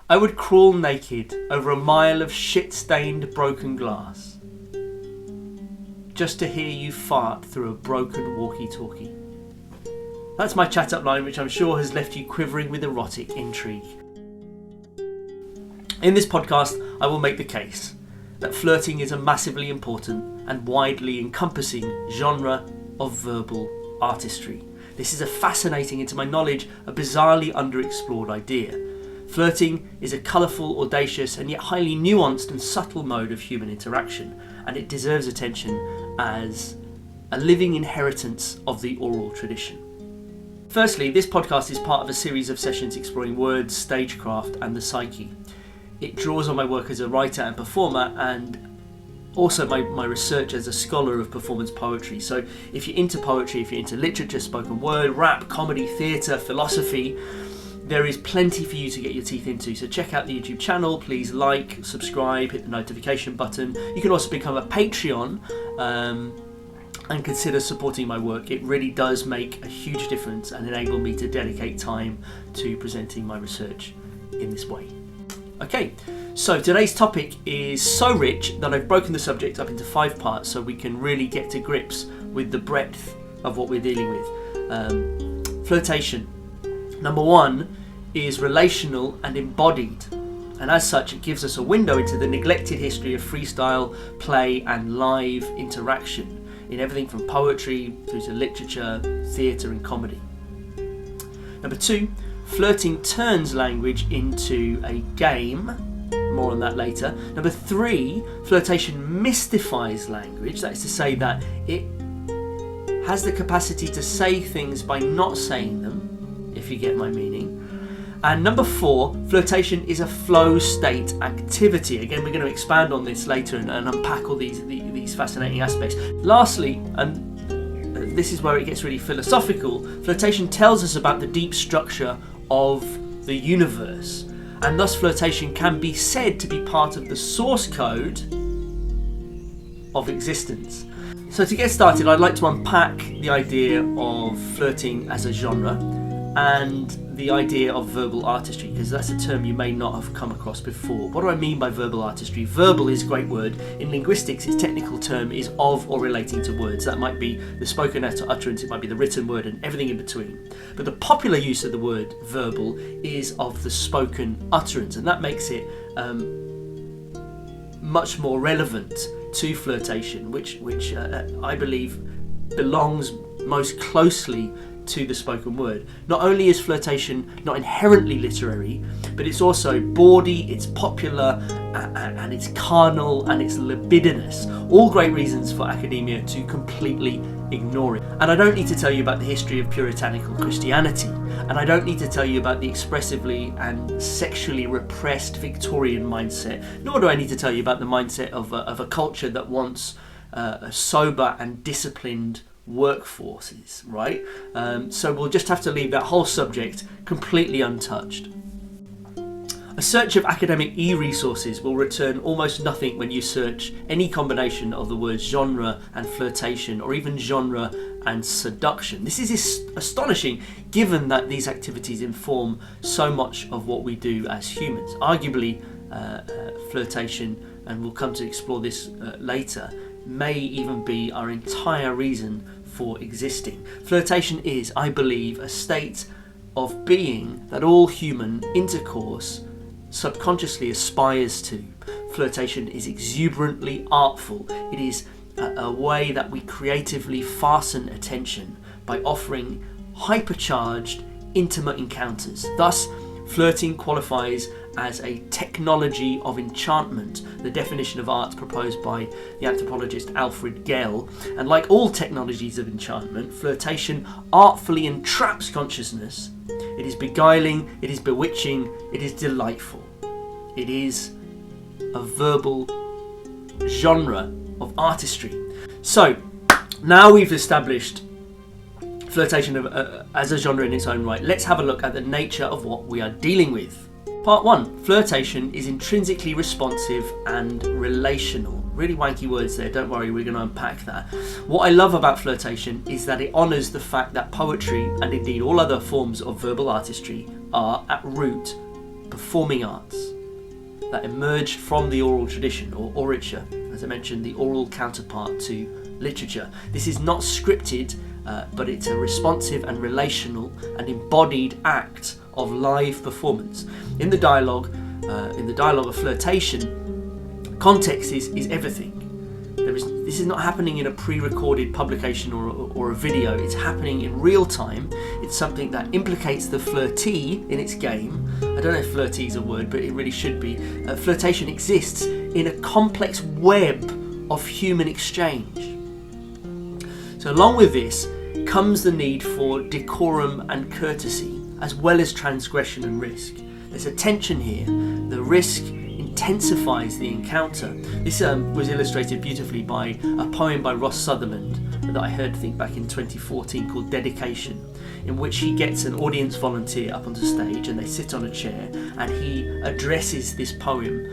I would crawl naked over a mile of shit-stained broken glass just to hear you fart through a broken walkie-talkie. That's my chat-up line, which I'm sure has left you quivering with erotic intrigue. In this podcast, I will make the case that flirting is a massively important and widely encompassing genre of verbal artistry. This is a fascinating and, to my knowledge, a bizarrely underexplored idea. Flirting is a colourful, audacious and yet highly nuanced and subtle mode of human interaction, and it deserves attention as a living inheritance of the oral tradition. Firstly, this podcast is part of a series of sessions exploring words, stagecraft and the psyche. It draws on my work as a writer and performer, and also my research as a scholar of performance poetry. So if you're into poetry, if you're into literature, spoken word, rap, comedy, theatre, philosophy, there is plenty for you to get your teeth into. So check out the YouTube channel, please like, subscribe, hit the notification button. You can also become a Patreon and consider supporting my work. It really does make a huge difference and enable me to dedicate time to presenting my research in this way. Okay, so today's topic is so rich that I've broken the subject up into 5 parts so we can really get to grips with the breadth of what we're dealing with. Flirtation. Number 1 is relational and embodied, and as such it gives us a window into the neglected history of freestyle, play and live interaction in everything from poetry through to literature, theatre and comedy. Number 2, flirting turns language into a game. More on that later. Number 3, flirtation mystifies language. That is to say that it has the capacity to say things by not saying them, if you get my meaning. And number 4, flirtation is a flow state activity. Again, we're going to expand on this later and unpack all these fascinating aspects. Lastly, and this is where it gets really philosophical, flirtation tells us about the deep structure of the universe, and thus flirtation can be said to be part of the source code of existence. So to get started, I'd like to unpack the idea of flirting as a genre and the idea of verbal artistry, because that's a term you may not have come across before. What do I mean by verbal artistry? Verbal is a great word. In linguistics, its technical term is of or relating to words. That might be the spoken utterance, it might be the written word and everything in between. But the popular use of the word verbal is of the spoken utterance, and that makes it much more relevant to flirtation, which I believe belongs most closely to the spoken word. Not only is flirtation not inherently literary, but it's also bawdy, it's popular, and it's carnal, and it's libidinous. All great reasons for academia to completely ignore it. And I don't need to tell you about the history of puritanical Christianity, and I don't need to tell you about the expressively and sexually repressed Victorian mindset, nor do I need to tell you about the mindset of a culture that wants a sober and disciplined workforces, right? So we'll just have to leave that whole subject completely untouched. A search of academic e-resources will return almost nothing when you search any combination of the words genre and flirtation, or even genre and seduction. This is astonishing given that these activities inform so much of what we do as humans. Arguably, flirtation, and we'll come to explore this later, may even be our entire reason for existing. Flirtation is, I believe, a state of being that all human intercourse subconsciously aspires to. Flirtation is exuberantly artful. It is a way that we creatively fasten attention by offering hypercharged, intimate encounters. Thus, flirting qualifies as a technology of enchantment, the definition of art proposed by the anthropologist Alfred Gell. And like all technologies of enchantment, flirtation artfully entraps consciousness. It is beguiling, it is bewitching, it is delightful. It is a verbal genre of artistry. So, now we've established flirtation as a genre in its own right, let's have a look at the nature of what we are dealing with. Part 1. Flirtation is intrinsically responsive and relational. Really wanky words there, don't worry, we're going to unpack that. What I love about flirtation is that it honours the fact that poetry, and indeed all other forms of verbal artistry, are at root performing arts that emerged from the oral tradition, or orature, as I mentioned, the oral counterpart to literature. This is not scripted, but it's a responsive and relational and embodied act of live performance. In the dialogue of Flirtation, context is everything. This is not happening in a pre-recorded publication or a video. It's happening in real time. It's something that implicates the flirtee in its game. I don't know if flirtee is a word, but it really should be. Flirtation exists in a complex web of human exchange. So along with this comes the need for decorum and courtesy, as well as transgression and risk. There's a tension here. The risk intensifies the encounter. This was illustrated beautifully by a poem by Ross Sutherland that I heard, I think, back in 2014, called Dedication, in which he gets an audience volunteer up onto stage and they sit on a chair and he addresses this poem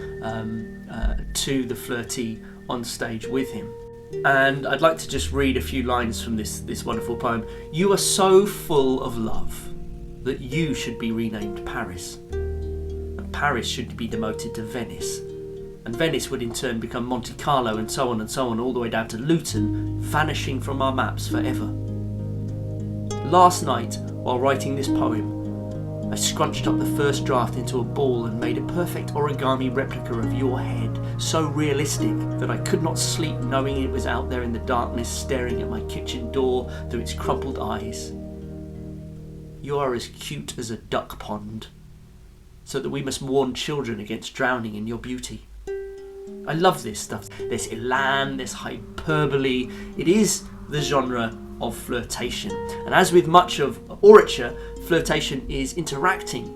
to the flirtee on stage with him. And I'd like to just read a few lines from this wonderful poem. "You are so full of love that you should be renamed Paris. And Paris should be demoted to Venice. And Venice would in turn become Monte Carlo, and so on, all the way down to Luton, vanishing from our maps forever. Last night, while writing this poem, I scrunched up the first draft into a ball and made a perfect origami replica of your head, so realistic that I could not sleep knowing it was out there in the darkness staring at my kitchen door through its crumpled eyes. You are as cute as a duck pond, so that we must warn children against drowning in your beauty." I love this stuff. There's elan, there's hyperbole. It is the genre of flirtation. And as with much of orature, flirtation is interacting,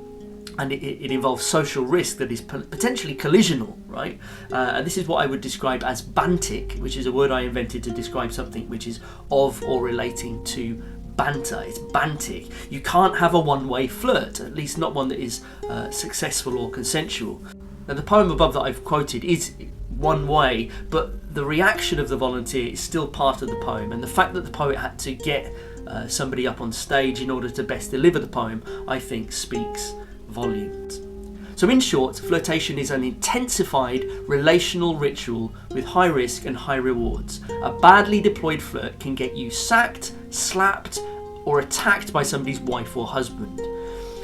and it involves social risk that is potentially collisional, right? And this is what I would describe as bantic, which is a word I invented to describe something which is of or relating to banter. It's bantic. You can't have a one-way flirt, at least not one that is successful or consensual. Now, the poem above that I've quoted is one way, but the reaction of the volunteer is still part of the poem, and the fact that the poet had to get somebody up on stage in order to best deliver the poem, I think, speaks volumes. So in short, flirtation is an intensified relational ritual with high risk and high rewards. A badly deployed flirt can get you sacked, slapped, or attacked by somebody's wife or husband.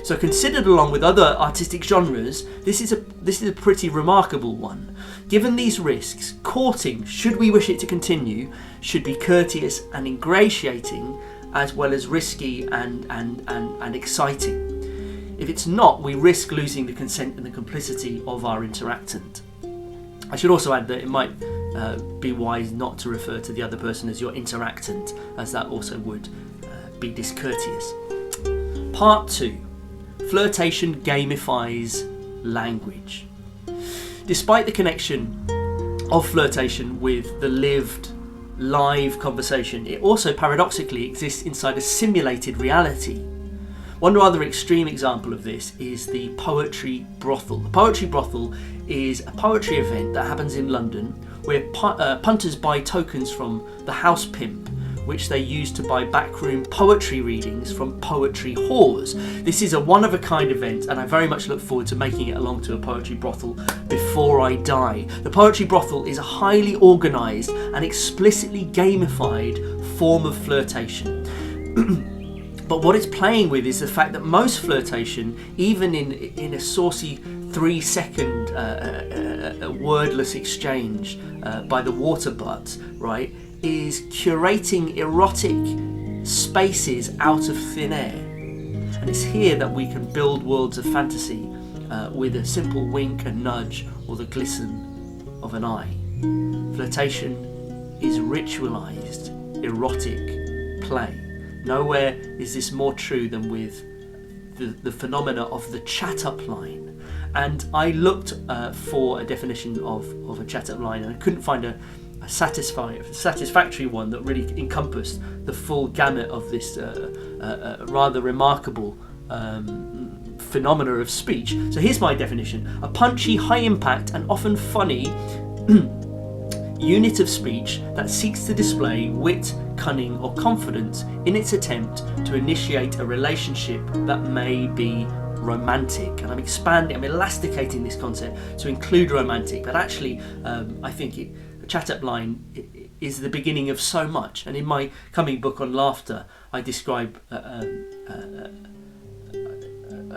So considered along with other artistic genres, this is a pretty remarkable one. Given these risks, courting, should we wish it to continue, should be courteous and ingratiating, as well as risky and exciting. If it's not, we risk losing the consent and the complicity of our interactant. I should also add that it might be wise not to refer to the other person as your interactant, as that also would be discourteous. Part 2. Flirtation gamifies language. Despite the connection of flirtation with the lived, live conversation, it also paradoxically exists inside a simulated reality. One rather extreme example of this is the Poetry Brothel. The Poetry Brothel is a poetry event that happens in London where punters buy tokens from the house pimp, which they use to buy backroom poetry readings from poetry whores. This is a one-of-a-kind event, and I very much look forward to making it along to a Poetry Brothel before I die. The Poetry Brothel is a highly organised and explicitly gamified form of flirtation. But what it's playing with is the fact that most flirtation, even in a saucy 3-second wordless exchange by the water butt, right, is curating erotic spaces out of thin air. And it's here that we can build worlds of fantasy with a simple wink, a nudge, or the glisten of an eye. Flirtation is ritualized, erotic play. Nowhere is this more true than with the phenomena of the chat-up line. And I looked for a definition of a chat-up line, and I couldn't find a satisfactory one that really encompassed the full gamut of this rather remarkable phenomena of speech. So here's my definition: a punchy, high-impact, and often funny unit of speech that seeks to display wit, cunning, or confidence in its attempt to initiate a relationship that may be romantic, and I'm elasticating this concept to include romantic, but actually I think a chat-up line is the beginning of so much. And in my coming book on laughter, I describe a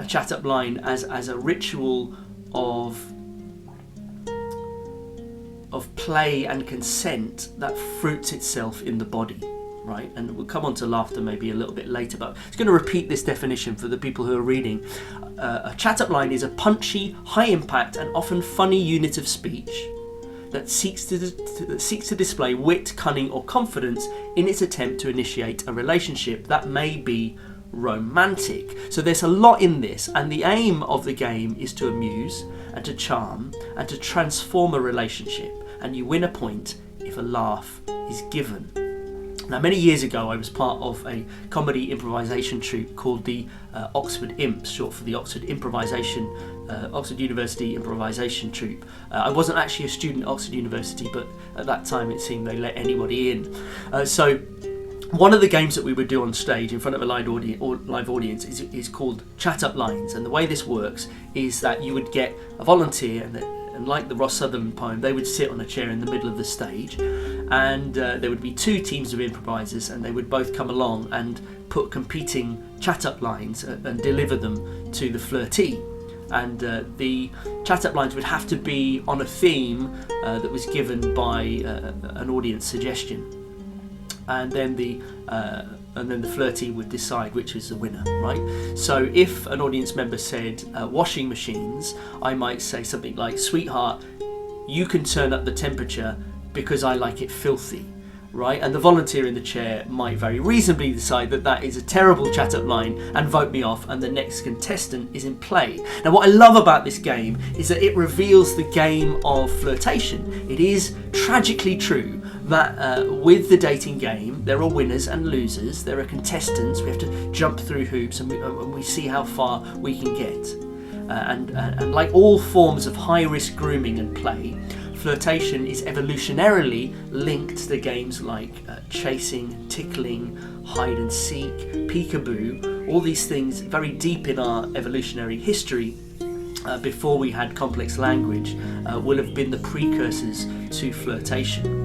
chat-up line as a ritual of play and consent that fruits itself in the body, right? And we'll come on to laughter maybe a little bit later, but it's going to repeat this definition for the people who are reading. A chat-up line is a punchy, high-impact and often funny unit of speech that seeks to display wit, cunning or confidence in its attempt to initiate a relationship that may be romantic. So there's a lot in this, and the aim of the game is to amuse and to charm and to transform a relationship, and you win a point if a laugh is given. Now, many years ago I was part of a comedy improvisation troupe called the Oxford Imps, short for the Oxford University Improvisation Troupe. I wasn't actually a student at Oxford University, but at that time it seemed they let anybody in. So one of the games that we would do on stage in front of a live audience is called Chat-Up Lines, and the way this works is that you would get a volunteer, and like the Ross Sutherland poem, they would sit on a chair in the middle of the stage, and there would be two teams of improvisers, and they would both come along and put competing chat-up lines and deliver them to the flirtee. And the chat-up lines would have to be on a theme that was given by an audience suggestion, and then the flirtee would decide which is the winner, right? So if an audience member said washing machines, I might say something like, "Sweetheart, you can turn up the temperature because I like it filthy," right? And the volunteer in the chair might very reasonably decide that that is a terrible chat-up line and vote me off, and the next contestant is in play. Now, what I love about this game is that it reveals the game of flirtation. It is tragically true that with the dating game, there are winners and losers. There are contestants. We have to jump through hoops, and we see how far we can get. And like all forms of high-risk grooming and play, flirtation is evolutionarily linked to games like chasing, tickling, hide and seek, peekaboo. All these things very deep in our evolutionary history, before we had complex language, will have been the precursors to flirtation.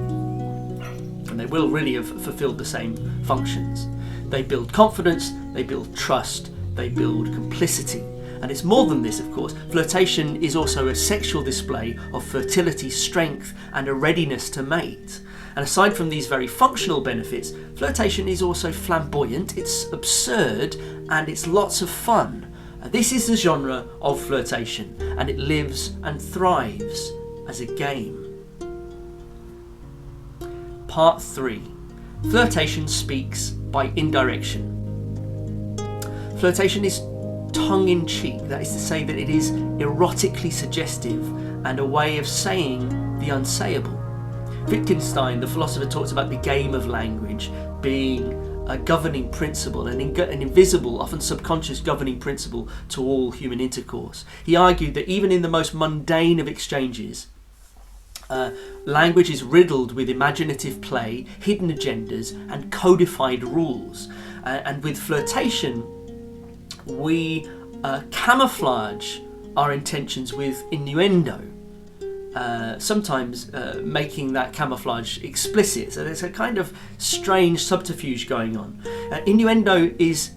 And they will really have fulfilled the same functions. They build confidence, they build trust, they build complicity. And it's more than this, of course. Flirtation is also a sexual display of fertility, strength, and a readiness to mate. And aside from these very functional benefits, flirtation is also flamboyant, it's absurd, and it's lots of fun. This is the genre of flirtation, and it lives and thrives as a game. Part 3. Flirtation speaks by indirection. Flirtation is tongue-in-cheek, that is to say that it is erotically suggestive and a way of saying the unsayable. Wittgenstein, the philosopher, talks about the game of language being a governing principle, an invisible, often subconscious governing principle to all human intercourse. He argued that even in the most mundane of exchanges, language is riddled with imaginative play, hidden agendas, and codified rules. And with flirtation, we camouflage our intentions with innuendo, sometimes making that camouflage explicit. So there's a kind of strange subterfuge going on. Innuendo is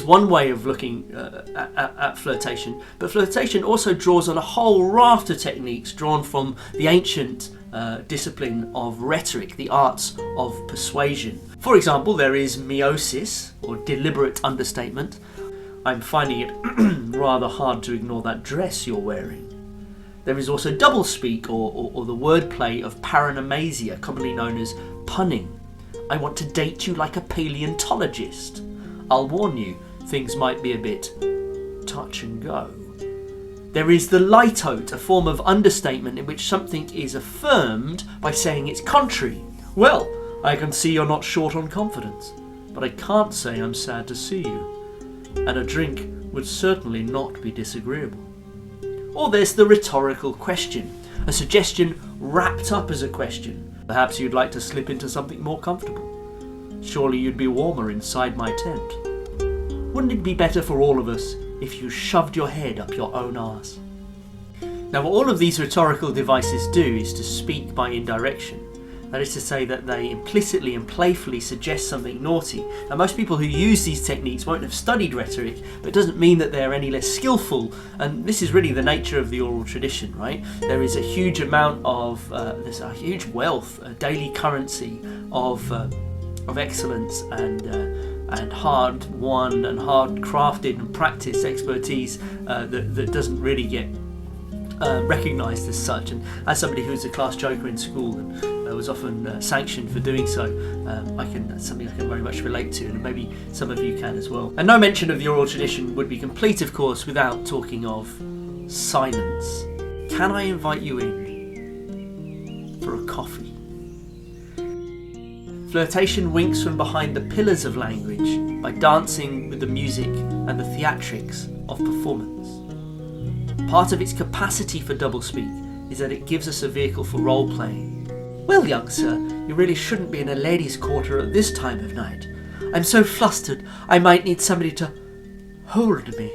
one way of looking at flirtation, but flirtation also draws on a whole raft of techniques drawn from the ancient discipline of rhetoric, the arts of persuasion. For example, there is meiosis, or deliberate understatement. I'm finding it rather hard to ignore that dress you're wearing. There is also doublespeak, or the wordplay of paranomasia, commonly known as punning. I want to date you like a paleontologist. I'll warn you, things might be a bit touch and go. There is the litote, a form of understatement in which something is affirmed by saying its contrary. Well, I can see you're not short on confidence, but I can't say I'm sad to see you. And a drink would certainly not be disagreeable. Or there's the rhetorical question, a suggestion wrapped up as a question. Perhaps you'd like to slip into something more comfortable. Surely you'd be warmer inside my tent. Wouldn't it be better for all of us if you shoved your head up your own arse? Now, what all of these rhetorical devices do is to speak by indirection. That is to say that they implicitly and playfully suggest something naughty. Now, most people who use these techniques won't have studied rhetoric, but it doesn't mean that they're any less skillful. And this is really the nature of the oral tradition, right? There is a huge amount of, there's a huge wealth, a daily currency of excellence and hard-won and hard-crafted and practiced expertise that doesn't really get recognised as such. And as somebody who was a class joker in school and was often sanctioned for doing so, that's something I can very much relate to, and maybe some of you can as well. And no mention of the oral tradition would be complete, of course, without talking of silence. Can I invite you in for a coffee? Flirtation winks from behind the pillars of language by dancing with the music and the theatrics of performance. Part of its capacity for doublespeak is that it gives us a vehicle for role-playing. Well, young sir, you really shouldn't be in a ladies' quarter at this time of night. I'm so flustered, I might need somebody to hold me.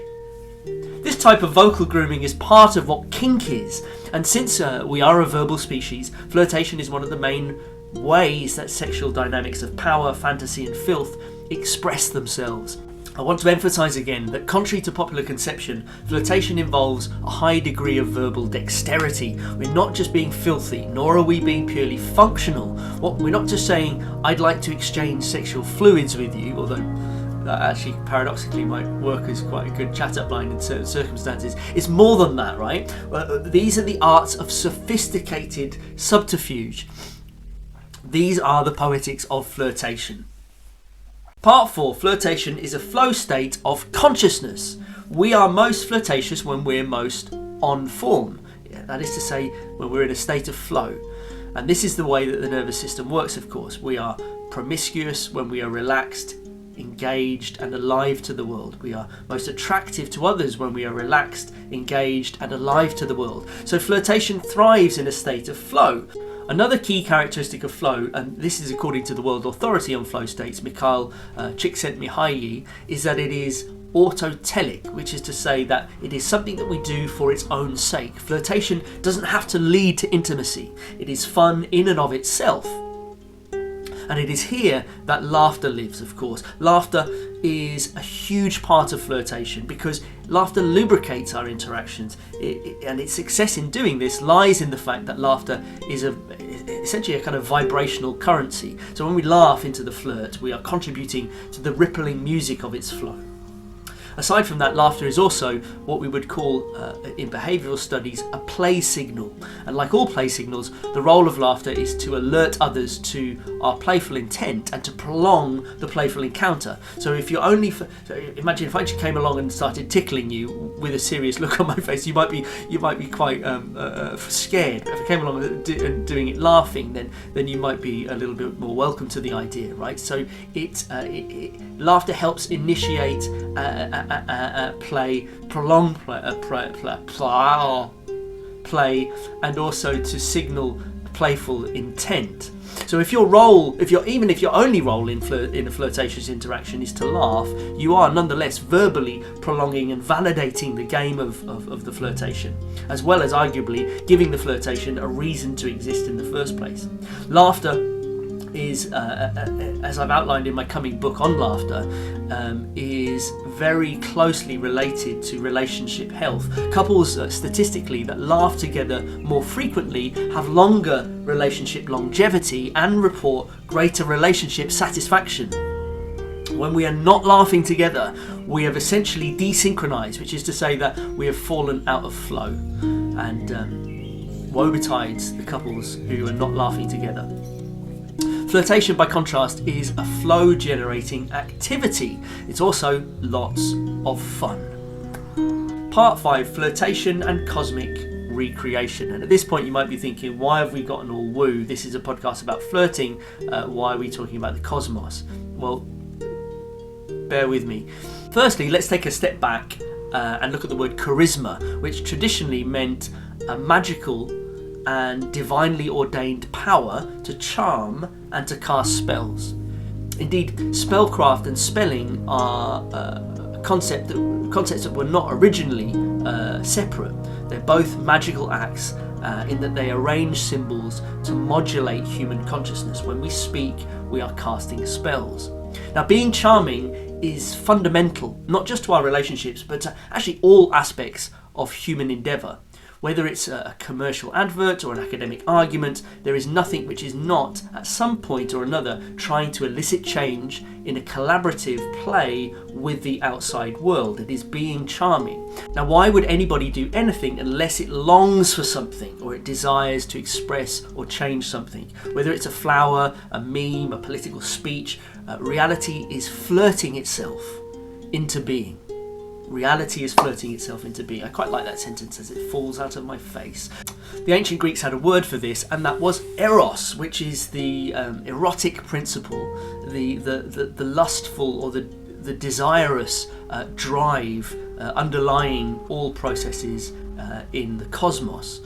This type of vocal grooming is part of what kink is, and since we are a verbal species, flirtation is one of the main ways that sexual dynamics of power, fantasy and filth express themselves. I want to emphasise again that contrary to popular conception, flirtation involves a high degree of verbal dexterity. We're not just being filthy, nor are we being purely functional. We're not just saying, I'd like to exchange sexual fluids with you, although that actually paradoxically might work as quite a good chat-up line in certain circumstances. It's more than that, right? These are the arts of sophisticated subterfuge. These are the poetics of flirtation. Part 4, flirtation is a flow state of consciousness. We are most flirtatious when we're most on form. That is to say, when we're in a state of flow. And this is the way that the nervous system works, of course. We are promiscuous when we are relaxed, engaged and alive to the world. We are most attractive to others when we are relaxed, engaged and alive to the world. So flirtation thrives in a state of flow. Another key characteristic of flow, and this is according to the World Authority on Flow States, Mikhail Csikszentmihalyi, is that it is autotelic, which is to say that it is something that we do for its own sake. Flirtation doesn't have to lead to intimacy. It is fun in and of itself. And it is here that laughter lives, of course. Laughter is a huge part of flirtation because laughter lubricates our interactions. And its success in doing this lies in the fact that laughter is essentially a kind of vibrational currency. So when we laugh into the flirt, we are contributing to the rippling music of its flow. Aside from that, laughter is also what we would call, in behavioural studies, a play signal. And like all play signals, the role of laughter is to alert others to our playful intent and to prolong the playful encounter. So if you're only, imagine if I just came along and started tickling you with a serious look on my face, you might be quite scared. But if I came along and doing it laughing, then you might be a little bit more welcome to the idea, right? So laughter helps initiate play, prolong play, and also to signal playful intent. So if your only role in a flirtatious interaction is to laugh, you are nonetheless verbally prolonging and validating the game of the flirtation, as well as arguably giving the flirtation a reason to exist in the first place. Laughter is, as I've outlined in my coming book on laughter, is very closely related to relationship health. Couples statistically that laugh together more frequently have longer relationship longevity and report greater relationship satisfaction. When we are not laughing together, we have essentially desynchronized, which is to say that we have fallen out of flow. And woe betides the couples who are not laughing together. Flirtation, by contrast, is a flow-generating activity. It's also lots of fun. Part 5, flirtation and cosmic recreation. And at this point you might be thinking, why have we gotten all woo? This is a podcast about flirting. Why are we talking about the cosmos? Well, bear with me. Firstly, let's take a step back and look at the word charisma, which traditionally meant a magical and divinely ordained power to charm and to cast spells. Indeed, spellcraft and spelling are concepts that were not originally separate. They're both magical acts in that they arrange symbols to modulate human consciousness. When we speak, we are casting spells. Now, being charming is fundamental, not just to our relationships, but to actually all aspects of human endeavour. Whether it's a commercial advert or an academic argument, there is nothing which is not, at some point or another, trying to elicit change in a collaborative play with the outside world. It is being charming. Now, why would anybody do anything unless it longs for something or it desires to express or change something? Whether it's a flower, a meme, a political speech, reality is flirting itself into being. Reality is flirting itself into being. I quite like that sentence as it falls out of my face. The ancient Greeks had a word for this, and that was eros, which is the erotic principle, the lustful or the desirous drive underlying all processes in the cosmos.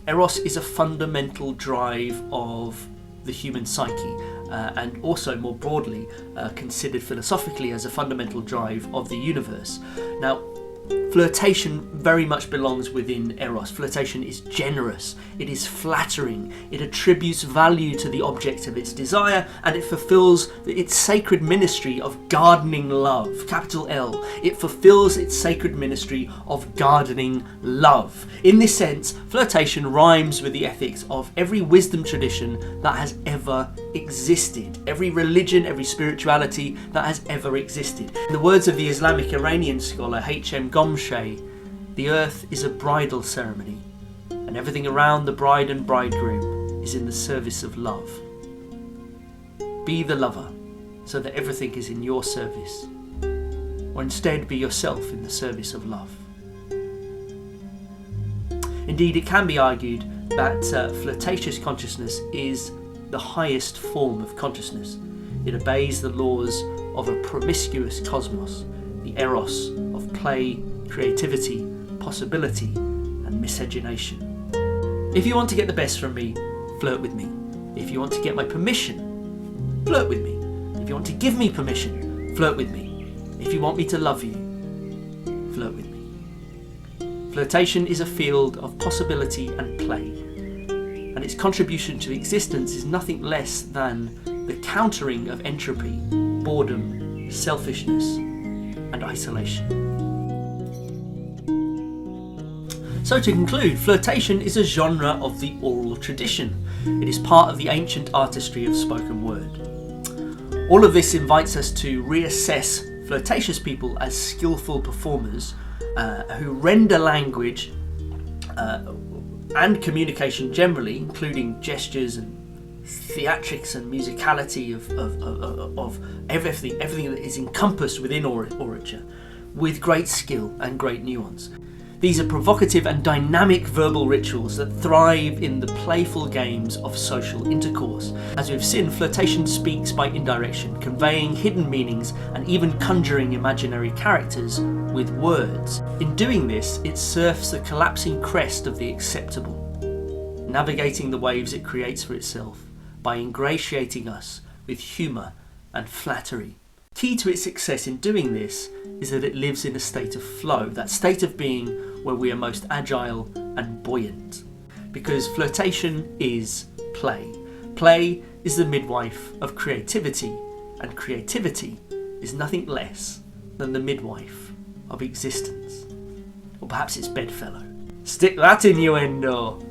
Eros is a fundamental drive of the human psyche, and also more broadly considered philosophically as a fundamental drive of the universe. Now, flirtation very much belongs within eros. Flirtation is generous, it is flattering, it attributes value to the object of its desire, and it fulfills its sacred ministry of gardening love, capital L. It fulfills its sacred ministry of gardening love. In this sense, flirtation rhymes with the ethics of every wisdom tradition that has ever existed, every religion, every spirituality that has ever existed. In the words of the Islamic Iranian scholar H.M. Gomshay, the earth is a bridal ceremony, and everything around the bride and bridegroom is in the service of love. Be the lover, so that everything is in your service, or instead be yourself in the service of love. Indeed, it can be argued that flirtatious consciousness is the highest form of consciousness. It obeys the laws of a promiscuous cosmos, the eros of play, creativity, possibility, and miscegenation. If you want to get the best from me, flirt with me. If you want to get my permission, flirt with me. If you want to give me permission, flirt with me. If you want me to love you, flirt with me. Flirtation is a field of possibility and play, and its contribution to existence is nothing less than the countering of entropy, boredom, selfishness, and isolation. So to conclude, flirtation is a genre of the oral tradition. It is part of the ancient artistry of spoken word. All of this invites us to reassess flirtatious people as skillful performers who render language and communication generally, including gestures and theatrics and musicality of everything that is encompassed within orature, with great skill and great nuance. These are provocative and dynamic verbal rituals that thrive in the playful games of social intercourse. As we've seen, flirtation speaks by indirection, conveying hidden meanings and even conjuring imaginary characters with words. In doing this, it surfs the collapsing crest of the acceptable, navigating the waves it creates for itself by ingratiating us with humour and flattery. Key to its success in doing this is that it lives in a state of flow, that state of being where we are most agile and buoyant. Because flirtation is play. Play is the midwife of creativity, and creativity is nothing less than the midwife of existence. Or perhaps its bedfellow. Stick that innuendo!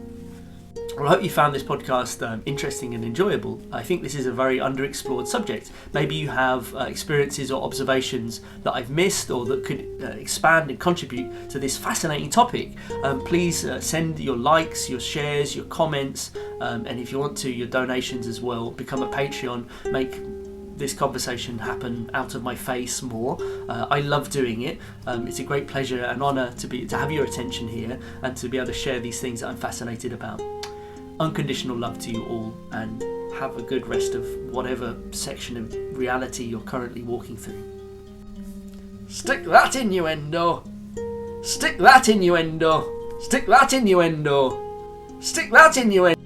Well, I hope you found this podcast interesting and enjoyable. I think this is a very underexplored subject. Maybe you have experiences or observations that I've missed or that could expand and contribute to this fascinating topic. Please send your likes, your shares, your comments, and if you want to, your donations as well. Become a Patreon, make this conversation happen out of my face more. I love doing it. It's a great pleasure and honour to have your attention here and to be able to share these things that I'm fascinated about. Unconditional love to you all, and have a good rest of whatever section of reality you're currently walking through. Stick that innuendo! Stick that innuendo! Stick that innuendo! Stick that innuendo!